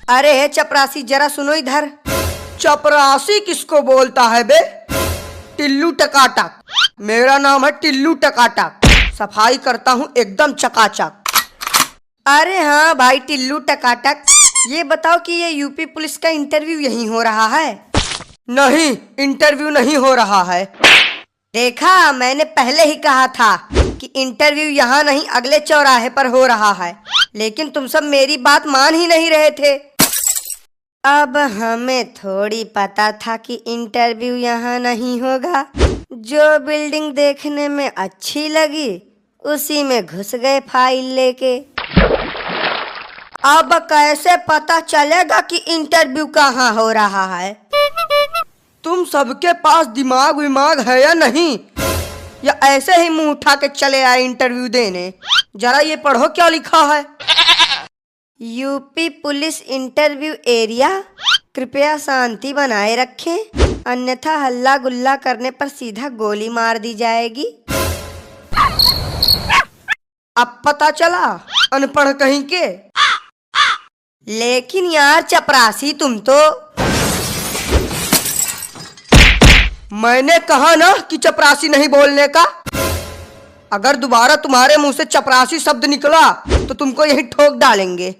अरे चपरासी जरा सुनो इधर। चपरासी किसको बोलता है बे? टिल्लू टकाटक। मेरा नाम है टिल्लू टकाटक। सफाई करता हूँ एकदम चकाचक। अरे हाँ भाई टिल्लू टकाटक, ये बताओ कि ये यूपी पुलिस का इंटरव्यू यहीं हो रहा है? नहीं, इंटरव्यू नहीं हो रहा है। देखा, मैंने पहले ही कहा था कि इंटरव्यू यहाँ नहीं अगले चौराहे पर हो रहा है, लेकिन तुम सब मेरी बात मान ही नहीं रहे थे। अब हमें थोड़ी पता था कि इंटरव्यू यहाँ नहीं होगा। जो बिल्डिंग देखने में अच्छी लगी उसी में घुस गए फाइल लेके। अब कैसे पता चलेगा कि इंटरव्यू कहाँ हो रहा है? तुम सबके पास दिमाग विमाग है या नहीं, या ऐसे ही मुंह उठा के चले आए इंटरव्यू देने? जरा ये पढ़ो क्या लिखा है। यूपी पुलिस इंटरव्यू एरिया, कृपया शांति बनाए रखें, अन्यथा हल्ला गुल्ला करने पर सीधा गोली मार दी जाएगी। अब पता चला, अनपढ़ कहीं के। लेकिन यार चपरासी तुम तो। मैंने कहा ना कि चपरासी नहीं बोलने का। अगर दोबारा तुम्हारे मुंह से चपरासी शब्द निकला तो तुमको यही ठोक डालेंगे।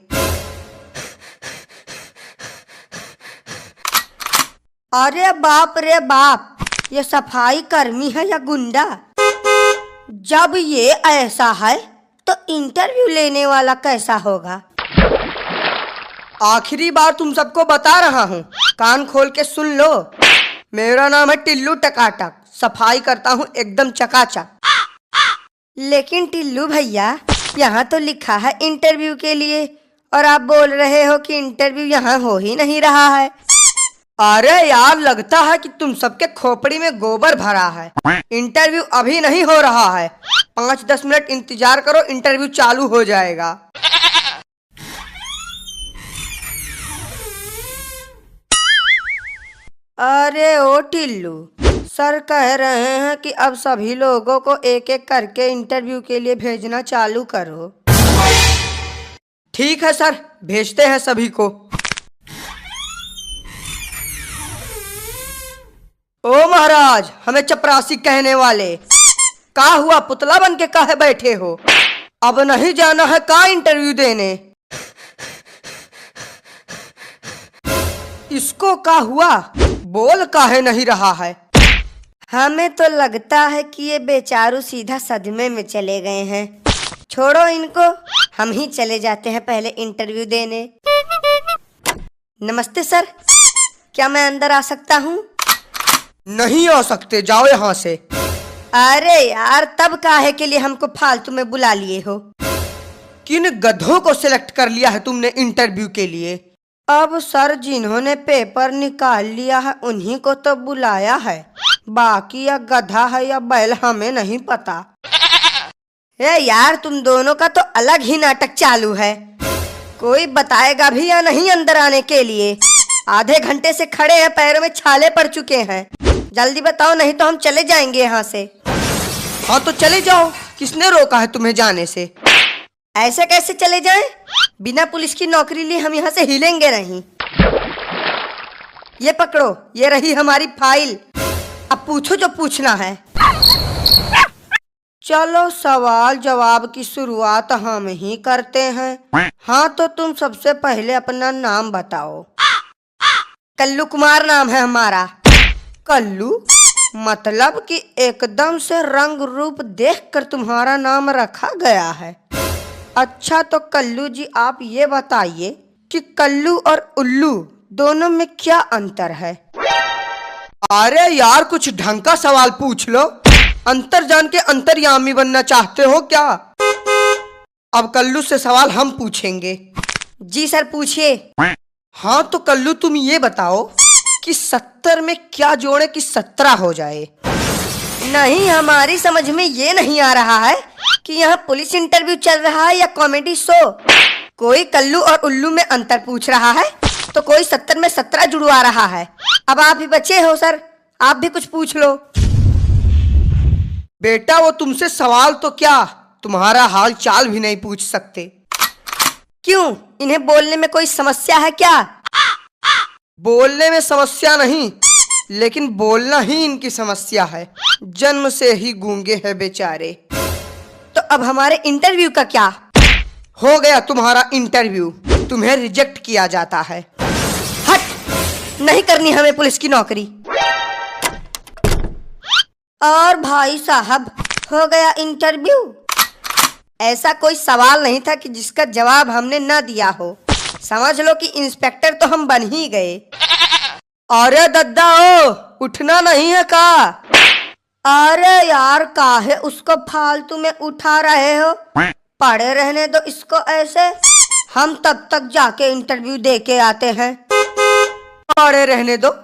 अरे बाप रे बाप, ये सफाई कर्मी है या गुंडा? जब ये ऐसा है तो इंटरव्यू लेने वाला कैसा होगा? आखिरी बार तुम सबको बता रहा हूँ, कान खोल के सुन लो। मेरा नाम है टिल्लू टकाटक, सफाई करता हूँ एकदम चकाचक। लेकिन टिल्लू भैया, यहाँ तो लिखा है इंटरव्यू के लिए, और आप बोल रहे हो कि इंटरव्यू यहाँ हो ही नहीं रहा है। अरे यार, लगता है कि तुम सबके खोपड़ी में गोबर भरा है। इंटरव्यू अभी नहीं हो रहा है, 5-10 मिनट इंतजार करो, इंटरव्यू चालू हो जाएगा। अरे ओ टिल्लू, सर कह रहे हैं कि अब सभी लोगों को एक एक करके इंटरव्यू के लिए भेजना चालू करो। ठीक है सर, भेजते हैं सभी को। ओ महाराज, हमें चपरासी कहने वाले, का हुआ? पुतला बन के काहे बैठे हो? अब नहीं जाना है का इंटरव्यू देने? इसको का हुआ? बोल काहे नहीं रहा है? हमें तो लगता है कि ये बेचारू सीधा सदमे में चले गए हैं। छोड़ो इनको, हम ही चले जाते हैं पहले इंटरव्यू देने। नमस्ते सर, क्या मैं अंदर आ सकता हूँ? नहीं आ सकते, जाओ यहाँ से। अरे यार, तब काहे के लिए हमको फालतू में बुला लिए हो? किन गधों को सिलेक्ट कर लिया है तुमने इंटरव्यू के लिए? अब सर, जिन्होंने पेपर निकाल लिया है उन्हीं को तो बुलाया है, बाकी या गधा है या बैल हमें नहीं पता। ए यार, तुम दोनों का तो अलग ही नाटक चालू है। कोई बताएगा भी या नहीं अंदर आने के लिए? आधे घंटे से खड़े हैं, पैरों में छाले पड़ चुके हैं। जल्दी बताओ, नहीं तो हम चले जाएंगे यहाँ से। हाँ तो चले जाओ, किसने रोका है तुम्हें जाने से? ऐसे कैसे चले जाएं? बिना पुलिस की नौकरी लिए हम यहाँ से हिलेंगे नहीं। ये पकड़ो, ये रही हमारी फाइल, अब पूछो जो पूछना है। चलो सवाल जवाब की शुरुआत हम ही करते हैं। हाँ तो तुम सबसे पहले अपना नाम बताओ। कल्लू कुमार नाम है हमारा। कल्लू मतलब कि एकदम से रंग रूप देखकर तुम्हारा नाम रखा गया है। अच्छा तो कल्लू जी, आप ये बताइए कि कल्लू और उल्लू दोनों में क्या अंतर है? अरे यार, कुछ ढंग का सवाल पूछ लो। अंतर जान के अंतर्यामी बनना चाहते हो क्या? अब कल्लू से सवाल हम पूछेंगे। जी सर, पूछिए। हाँ तो कल्लू, तुम ये बताओ कि 70 में क्या जोड़े कि 17 हो जाए? नहीं, हमारी समझ में ये नहीं आ रहा है कि यहाँ पुलिस इंटरव्यू चल रहा है या कॉमेडी शो। कोई कल्लू और उल्लू में अंतर पूछ रहा है तो कोई 70 में 17 जुड़वा रहा है। अब आप ही बचे हो सर, आप भी कुछ पूछ लो। बेटा, वो तुमसे सवाल तो क्या, तुम्हारा हाल चाल भी नहीं पूछ सकते। क्यों, इन्हें बोलने में कोई समस्या है क्या? बोलने में समस्या नहीं, लेकिन बोलना ही इनकी समस्या है। जन्म से ही गूंगे हैं बेचारे। तो अब हमारे इंटरव्यू का क्या? हो गया तुम्हारा इंटरव्यू, तुम्हें रिजेक्ट किया जाता है। हट, नहीं करनी हमें पुलिस की नौकरी। और भाई साहब, हो गया इंटरव्यू। ऐसा कोई सवाल नहीं था कि जिसका जवाब हमने न दिया हो। समझ लो कि इंस्पेक्टर तो हम बन ही गए। अरे दद्दा ओ, उठना नहीं है का? अरे यार, काहे उसको फालतू में उठा रहे हो? पड़े रहने दो इसको ऐसे, हम तब तक जाके इंटरव्यू दे के आते हैं। पड़े रहने दो?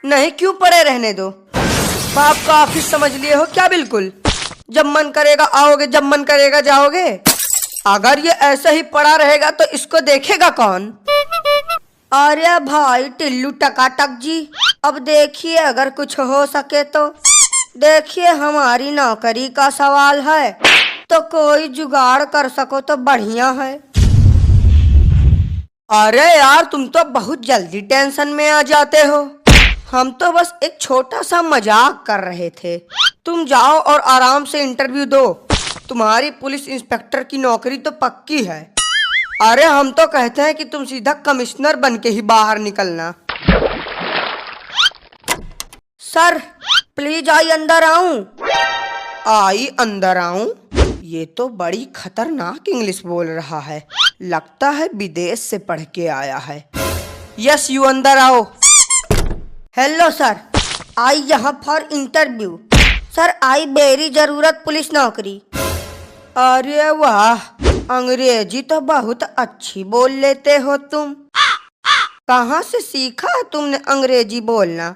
नहीं, क्यों पड़े रहने दो? बाप का ऑफिस समझ लिए हो क्या? बिल्कुल, जब मन करेगा आओगे, जब मन करेगा जाओगे। अगर ये ऐसा ही पड़ा रहेगा तो इसको देखेगा कौन? अरे भाई टिल्लू टकाटक जी, अब देखिए अगर कुछ हो सके तो। देखिए, हमारी नौकरी का सवाल है, तो कोई जुगाड़ कर सको तो बढ़िया है। अरे यार, तुम तो बहुत जल्दी टेंशन में आ जाते हो। हम तो बस एक छोटा सा मजाक कर रहे थे। तुम जाओ और आराम से इंटरव्यू दो। तुम्हारी पुलिस इंस्पेक्टर की नौकरी तो पक्की है। अरे हम तो कहते हैं कि तुम सीधा कमिश्नर बन के ही बाहर निकलना। सर प्लीज आई अंदर आऊं? आई अंदर आऊं? ये तो बड़ी खतरनाक इंग्लिश बोल रहा है। लगता है विदेश से पढ़ के आया है। यस, यू अंदर आओ। हेलो सर, आई यहाँ for interview. Sir I very जरूरत पुलिस नौकरी। अरे वाह, अंग्रेजी तो बहुत अच्छी बोल लेते हो तुम। कहाँ से सीखा है तुमने अंग्रेजी बोलना?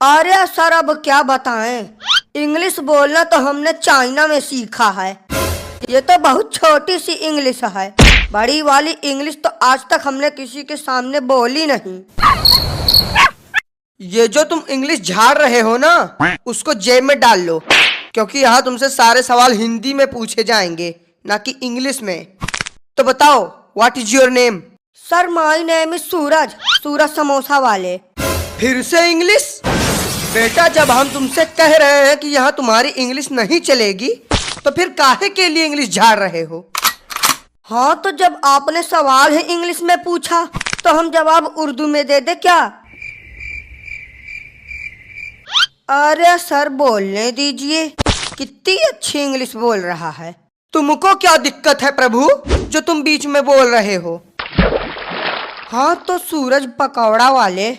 अरे सर, अब क्या बताएं, इंग्लिश बोलना तो हमने चाइना में सीखा है। ये तो बहुत छोटी सी इंग्लिश है, बड़ी वाली इंग्लिश तो आज तक हमने किसी के सामने बोली नहीं। ये जो तुम इंग्लिश झाड़ रहे हो ना, उसको जेब में डाल लो, क्योंकि यहाँ तुमसे सारे सवाल हिंदी में पूछे जाएंगे, ना कि इंग्लिश में। तो बताओ, what is your name? Sir my name is Suraj, Suraj samosa वाले। फिर से इंग्लिश? बेटा, जब हम तुमसे कह रहे हैं कि यहाँ तुम्हारी इंग्लिश नहीं चलेगी, तो फिर काहे के लिए इंग्लिश झाड़ रहे हो? हाँ, तो जब आपने सवाल ही इंग्लिश में पूछा तो हम जवाब उर्दू में दे दे क्या? अरे सर बोलने दीजिए, कितनी अच्छी इंग्लिश बोल रहा है। तुमको क्या दिक्कत है प्रभु, जो तुम बीच में बोल रहे हो? हाँ तो सूरज पकौड़ा वाले।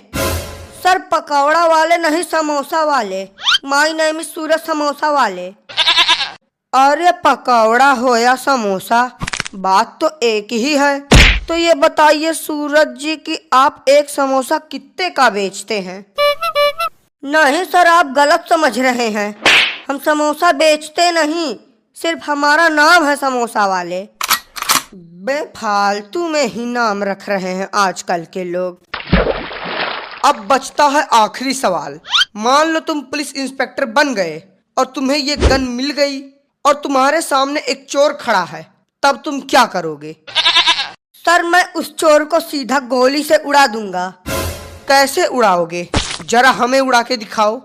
सर पकौड़ा वाले नहीं, समोसा वाले। माय नेम इज सूरज समोसा वाले। अरे पकौड़ा हो या समोसा, बात तो एक ही है। तो ये बताइए सूरज जी कि आप एक समोसा कितने का बेचते हैं? नहीं सर, आप गलत समझ रहे हैं। हम समोसा बेचते नहीं, सिर्फ हमारा नाम है समोसा वाले। बेफालतू में ही नाम रख रहे हैं आजकल के लोग। अब बचता है आखिरी सवाल। मान लो तुम पुलिस इंस्पेक्टर बन गए और तुम्हें ये गन मिल गई और तुम्हारे सामने एक चोर खड़ा है, तब तुम क्या करोगे? सर मैं उस चोर को सीधा गोली से उड़ा दूंगा। कैसे उड़ाओगे? जरा हमें उड़ा के दिखाओ।